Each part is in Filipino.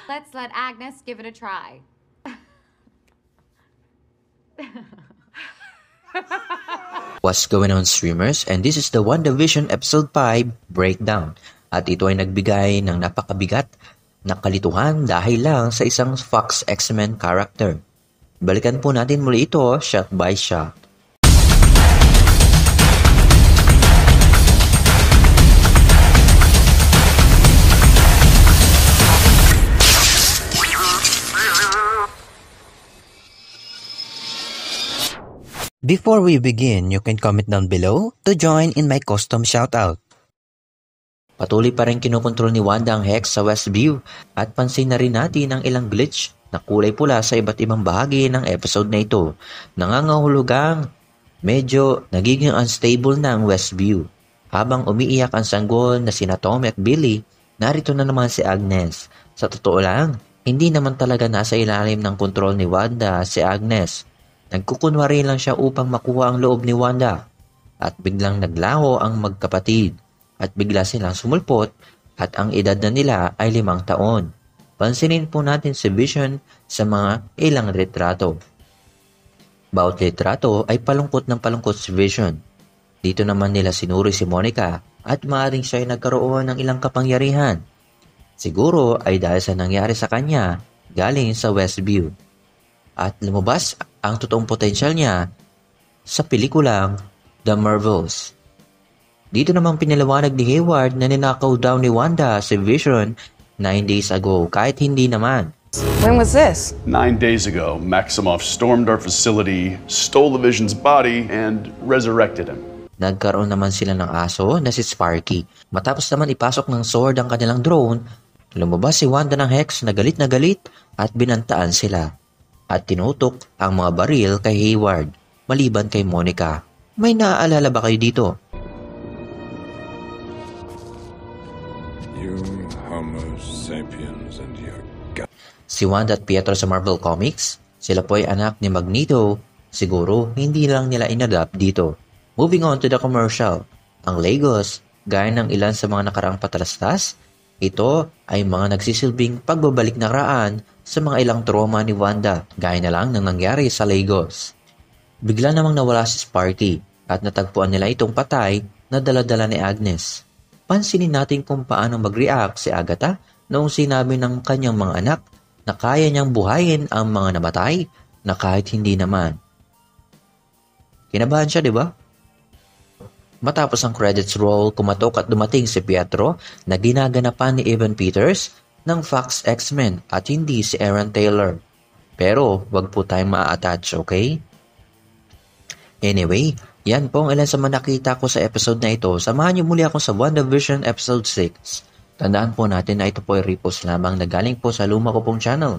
Let's let Agnes give it a try. What's going on, streamers? And this is the WandaVision Episode 5 Breakdown. At ito ay nagbigay ng napakabigat na kalituhan dahil lang sa isang Fox X-Men character. Balikan po natin muli ito shot by shot. Before we begin, you can comment down below to join in my custom shoutout. Patuloy pa rin kinukontrol ni Wanda ang Hex sa Westview at pansin na rin natin ang ilang glitch na kulay pula sa iba't ibang bahagi ng episode na ito. Nangangahulugang medyo nagiging unstable na ang Westview. Habang umiiyak ang sanggol na sina Tommy at Billy, narito na naman si Agnes. Sa totoo lang, hindi naman talaga nasa ilalim ng kontrol ni Wanda si Agnes. Nagkukunwari lang siya upang makuha ang loob ni Wanda at biglang naglaho ang magkapatid at bigla silang sumulpot at ang edad na nila ay 5 taon. Pansinin po natin si Vision sa mga ilang retrato. Bawat retrato ay palungkot ng palungkot si Vision. Dito naman nila sinuri si Monica at maaaring siya ay nagkaroon ng ilang kapangyarihan. Siguro ay dahil sa nangyari sa kanya galing sa Westview. At lumabas ang totoong potensyal niya sa pelikulang The Marvels. Dito namang pinaliwanag ni Hayward na ninakaw daw ni Wanda si Vision 9 days ago kahit hindi naman. When was this? 9 days ago, Maximoff stormed our facility, stole the Vision's body, and resurrected him. Nagkaroon naman sila ng aso na si Sparky. Matapos naman ipasok ng sword ang kanilang drone, lumabas si Wanda ng Hex na galit at binantaan sila. At tinutok ang mga baril kay Hayward, maliban kay Monica. May naaalala ba kayo dito? You Homo sapiens and your Si Wanda at Pietro sa Marvel Comics, sila po ay anak ni Magneto. Siguro hindi lang nila inadapt dito. Moving on to the commercial. Ang Lagos, gaya ng ilan sa mga nakaraang patalastas, ito ay mga nagsisilbing pagbabalik na raan sa mga ilang trauma ni Wanda, gaya na lang ng nangyari sa Lagos. Bigla namang nawala si Sparky at natagpuan nila itong patay na dala-dala ni Agnes. Pansinin natin kung paano mag-react si Agatha noong sinabi ng kanyang mga anak na kaya niyang buhayin ang mga namatay na kahit hindi naman. Kinabahan siya, di ba? Matapos ang credits roll, kumatok at dumating si Pietro na ginaganapan ni Evan Peters ng Fox X-Men at hindi si Aaron Taylor. Pero wag po tayong maa-attach, okay? Anyway, yan po ang ilan sa mga nakita ko sa episode na ito. Samahan niyo muli ako sa WandaVision Episode 6. Tandaan po natin na ito po ay repost lamang na galing po sa luma ko pong channel.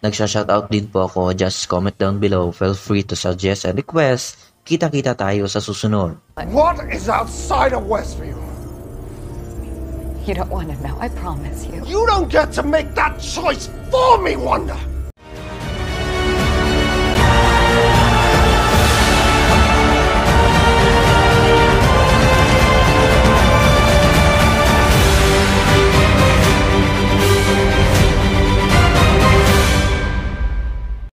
Nagsha-shoutout din po ako, just comment down below. Feel free to suggest and request. Kita-kita tayo sa susunod. What is outside of Westview? You don't want to know, I promise you. You don't get to make that choice for me, Wanda!